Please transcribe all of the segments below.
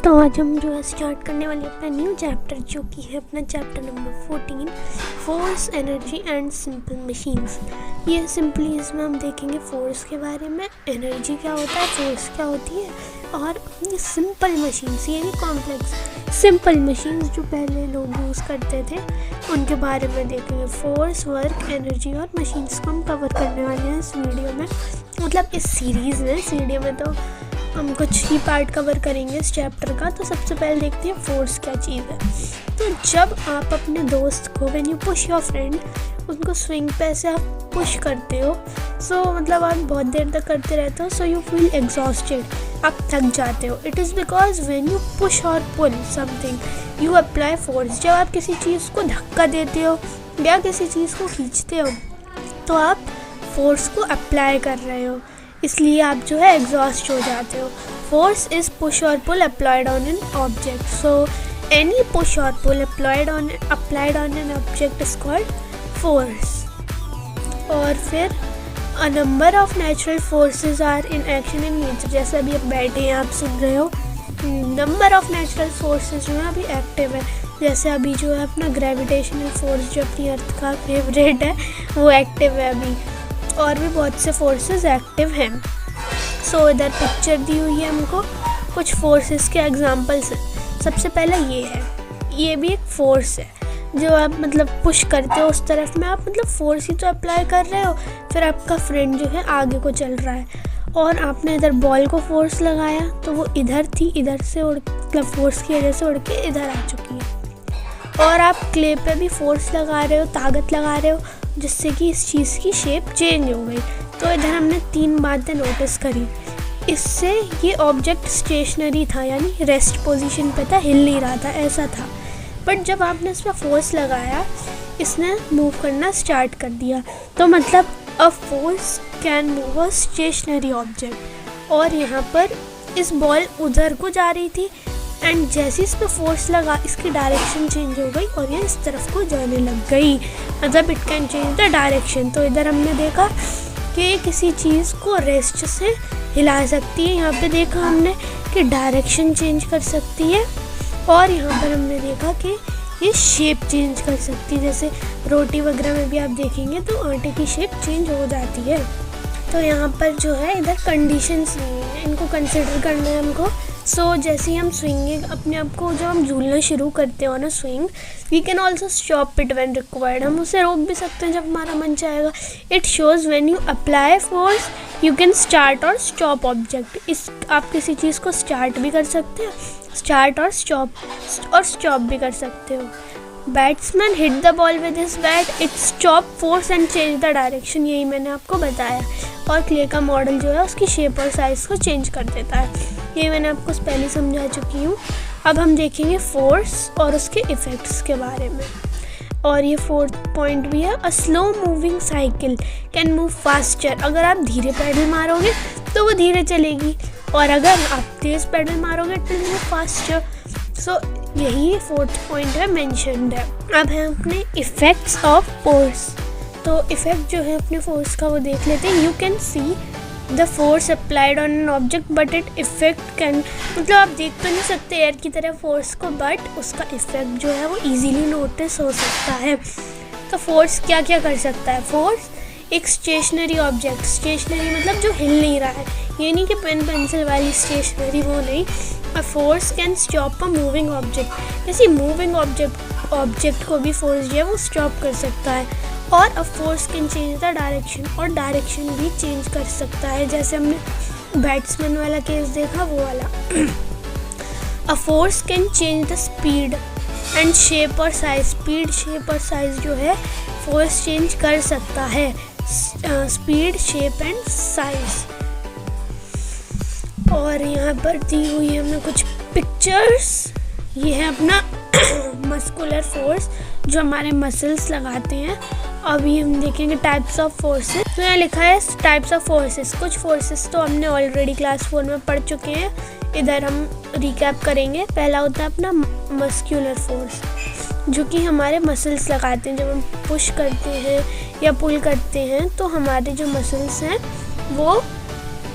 तो आज हम जो है स्टार्ट करने वाले अपना न्यू चैप्टर, जो कि है अपना chapter number 14, force, energy and simple machines. ये सिंपली इसमें हम देखेंगे फोर्स के बारे में, एनर्जी क्या होता है, फोर्स क्या होती है, और ये सिंपल मशीन्स, ये भी कॉम्प्लेक्स सिंपल मशीन्स जो पहले लोग यूज़ करते थे उनके बारे में देखेंगे। फोर्स, वर्क, एनर्जी और मशीन्स को हम कवर करने वाले हैं इस वीडियो में, मतलब इस सीरीज़ में। इस वीडियो में तो हम कुछ ही पार्ट कवर करेंगे इस चैप्टर का। तो सबसे पहले देखते हैं फोर्स क्या चीज़ है। तो जब आप अपने दोस्त को, when you push your friend, उनको स्विंग पे ऐसे आप पुश करते हो, सो मतलब आप बहुत देर तक करते रहते हो, सो यू फील एग्जॉस्टेड, आप थक जाते हो। It is because when you push और pull something you apply force. जब आप किसी चीज़ को धक्का देते हो या किसी चीज़ को खींचते हो तो आप फोर्स को अप्लाई कर रहे हो, इसलिए आप जो है एग्जॉस्ट हो जाते हो। फोर्स इज पुश और pull applied on an object, so any push और pull applied on an object is called force. और फिर a number of natural forces are in action in nature. जैसे अभी आप बैठे हैं, आप सुन रहे हो, नंबर ऑफ नेचुरल फोर्सेस जो है अभी एक्टिव है। जैसे अभी जो है अपना ग्रेविटेशनल फोर्स जो अपनी अर्थ का फेवरेट है वो एक्टिव है अभी, और भी बहुत से फोर्सेस एक्टिव हैं। सो इधर पिक्चर दी हुई है हमको, कुछ फोर्सेस के एग्जांपल्स हैं। सबसे पहला ये है, ये भी एक फोर्स है जो आप मतलब पुश करते हो उस तरफ में, आप मतलब फोर्स ही तो अप्लाई कर रहे हो। फिर आपका फ्रेंड जो है आगे को चल रहा है और आपने इधर बॉल को फोर्स लगाया तो वो इधर थी, इधर से उड़, मतलब फोर्स की वजह से उड़ के इधर आ चुकी है। और आप क्ले पे भी फोर्स लगा रहे हो, ताकत लगा रहे हो, जिससे कि इस चीज़ की शेप चेंज हो गई। तो इधर हमने 3 बातें नोटिस करी। इससे ये ऑब्जेक्ट स्टेशनरी था, यानी रेस्ट पोजीशन पे था, हिल नहीं रहा था, ऐसा था। बट जब आपने इस पर फोर्स लगाया, इसने मूव करना स्टार्ट कर दिया। तो मतलब a force can move a stationary object. और यहाँ पर इस बॉल उधर को जा रही थी एंड जैसे इस पर फोर्स लगा, इसकी डायरेक्शन चेंज हो गई और ये इस तरफ को जाने लग गई, मतलब it can change the direction. तो इधर हमने देखा कि किसी चीज़ को रेस्ट से हिला सकती है, यहाँ पे देखा हमने कि डायरेक्शन चेंज कर सकती है, और यहाँ पर हमने देखा कि ये शेप चेंज कर सकती है। जैसे रोटी वगैरह में भी आप देखेंगे तो आटे की शेप चेंज हो जाती है। तो यहाँ पर जो है इधर कंडीशंस नहीं है, इनको कंसिडर करना है हमको। सो जैसे ही हम स्विंगिंग अपने आप को, जब हम झूलना शुरू करते हो ना swing, we can also stop it when required. हम उसे रोक भी सकते हैं जब हमारा मन चाहेगा। It shows when you apply force you can start और स्टॉप ऑब्जेक्ट। इस आप किसी चीज़ को स्टार्ट भी कर सकते हैं, स्टार्ट और स्टॉप भी कर सकते हो। Batsman hit the ball with his bat, it stop force and change the direction, यही मैंने आपको बताया। और क्ले का मॉडल जो है उसकी शेप और साइज़ को चेंज कर देता है, ये मैंने आपको पहले समझा चुकी हूँ। अब हम देखेंगे फोर्स और उसके इफ़ेक्ट्स के बारे में। और ये 4th पॉइंट भी है, a slow moving cycle can move faster. अगर आप धीरे पैडल मारोगे तो वो धीरे चलेगी, और अगर आप तेज़ पैडल मारोगे तो वो फास्टर। सो यही 4th पॉइंट है, मेंशन्ड है। अब है अपने इफ़ेक्ट्स ऑफ फोर्स। तो इफ़ेक्ट जो है अपने फोर्स का वो देख लेते हैं। You can see the force applied on an object but it effect can, मतलब आप देख तो नहीं सकते एयर की तरह फोर्स को, बट उसका इफेक्ट जो है वो इजीली नोटिस हो सकता है। तो फोर्स क्या क्या कर सकता है? फोर्स एक स्टेशनरी ऑब्जेक्ट, स्टेशनरी मतलब जो हिल नहीं रहा है, ये नहीं कि पेन पेंसिल वाली स्टेशनरी, वो नहीं। अ force can stop a moving object, जैसे मूविंग ऑब्जेक्ट को भी फोर्स जो है वो स्टॉप कर सकता है। और अ force can change the direction, और डायरेक्शन भी चेंज कर सकता है, जैसे हमने बैट्समैन वाला केस देखा वो वाला। अ force can change the speed and shape और साइज, स्पीड, शेप और साइज जो है फोर्स चेंज कर सकता है, स्पीड, शेप एंड साइज। और यहाँ पर दी हुई है हमने कुछ पिक्चर्स। ये है अपना मस्कुलर फोर्स जो हमारे मसल्स लगाते हैं। अभी हम देखेंगे टाइप्स ऑफ फोर्सेस। तो यहाँ लिखा है टाइप्स ऑफ फोर्सेस। कुछ फोर्सेस तो हमने ऑलरेडी क्लास 4 में पढ़ चुके हैं, इधर हम रिकैप करेंगे। पहला होता है अपना मस्कुलर फोर्स, जो कि हमारे मसल्स लगाते हैं। जब हम पुश करते हैं या पुल करते हैं तो हमारे जो मसल्स हैं वो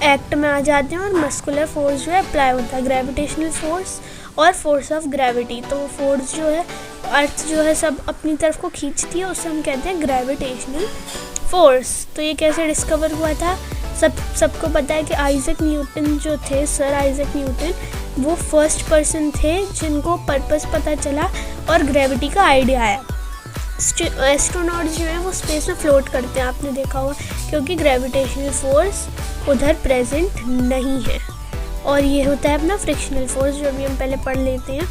एक्ट में आ जाते हैं और मस्कुलर फोर्स जो है अप्लाई होता है, ग्रेविटेशनल फोर्स और फोर्स ऑफ ग्रेविटी। तो फोर्स जो है अर्थ जो है सब अपनी तरफ को खींचती है, उससे हम कहते हैं ग्रेविटेशनल फोर्स। तो ये कैसे डिस्कवर हुआ था? सबको पता है कि आइजैक न्यूटन जो थे, सर आइजैक न्यूटन, वो फर्स्ट पर्सन थे जिनको पर्पस पता चला और ग्रेविटी का आइडिया आया। एस्ट्रोनॉट्स जो है वो स्पेस में फ्लोट करते हैं, आपने देखा होगा, क्योंकि ग्रेविटेशनल फोर्स उधर प्रेजेंट नहीं है। और ये होता है अपना फ्रिक्शनल फोर्स, जो अभी हम पहले पढ़ लेते हैं।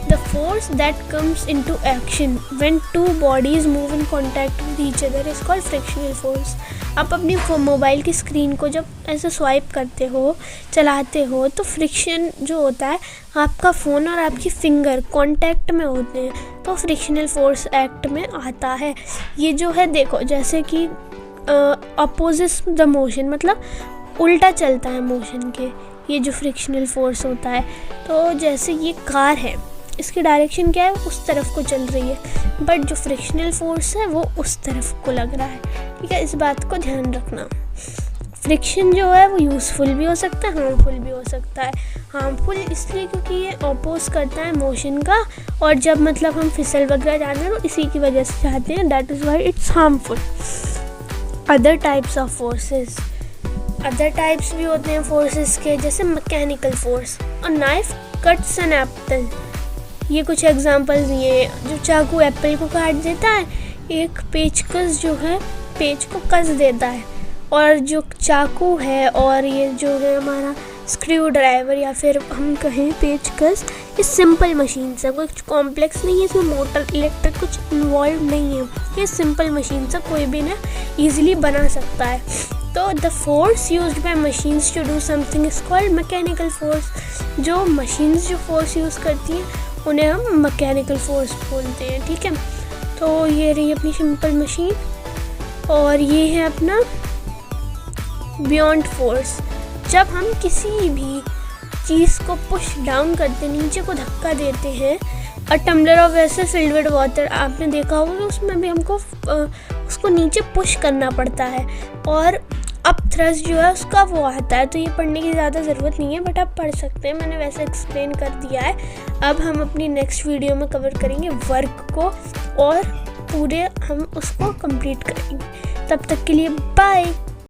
The force that comes into action when two bodies move in contact with each other is called frictional force. आप अपनी मोबाइल की स्क्रीन को जब ऐसे स्वाइप करते हो, चलाते हो, तो फ्रिक्शन जो होता है, आपका फ़ोन और आपकी फिंगर कांटेक्ट में होते हैं, तो फ्रिक्शनल फोर्स एक्ट में आता है। ये जो है देखो, जैसे कि अपोजिट द मोशन, मतलब उल्टा चलता है मोशन के, ये जो फ्रिक्शनल फोर्स होता है। तो जैसे ये कार है, इसकी डायरेक्शन क्या है? उस तरफ को चल रही है, बट जो फ्रिक्शनल फोर्स है वो उस तरफ को लग रहा है। ठीक है, इस बात को ध्यान रखना। फ्रिक्शन जो है वो यूज़फुल भी हो सकता है, हार्मफुल भी हो सकता है। हार्मफुल इसलिए क्योंकि ये अपोज करता है मोशन का, और जब मतलब हम फिसल वगैरह जाते हैं तो इसी की वजह से जाते हैं, that is why it's harmful. Other types of forces, other types भी होते हैं फोर्सेस के, जैसे mechanical force. A knife cuts an apple, ये कुछ एग्जांपल्स दिए। जो चाकू एप्पल को काट देता है, एक पेचकस जो है पेज को कस देता है। और जो चाकू है और ये जो है हमारा स्क्रू ड्राइवर या फिर हम कहें पेचकस, ये सिंपल मशीन है, कुछ कॉम्प्लेक्स नहीं है, इसमें मोटर इलेक्ट्रिक कुछ इन्वॉल्व नहीं है। ये सिंपल मशीन से कोई भी ना ईजिली बना सकता है। तो the force used by machines to do something is called mechanical force. जो मशीन्स जो फोर्स यूज़ करती हैं उन्हें हम मैकेनिकल फोर्स बोलते हैं। ठीक है, तो ये रही अपनी सिंपल मशीन, और ये है अपना बियॉन्ड फोर्स। जब हम किसी भी चीज़ को पुश डाउन करते, नीचे को धक्का देते हैं, अ टम्बलर ऑफ वैसे फिल्ड विद वाटर, आपने देखा होगा, उसमें भी हमको उसको नीचे पुश करना पड़ता है, और अप थ्रस्ट जो है उसका वो आता है। तो ये पढ़ने की ज़्यादा ज़रूरत नहीं है, बट आप पढ़ सकते हैं, मैंने वैसे एक्सप्लेन कर दिया है। अब हम अपनी नेक्स्ट वीडियो में कवर करेंगे वर्क को, और पूरे हम उसको कंप्लीट करेंगे। तब तक के लिए बाय।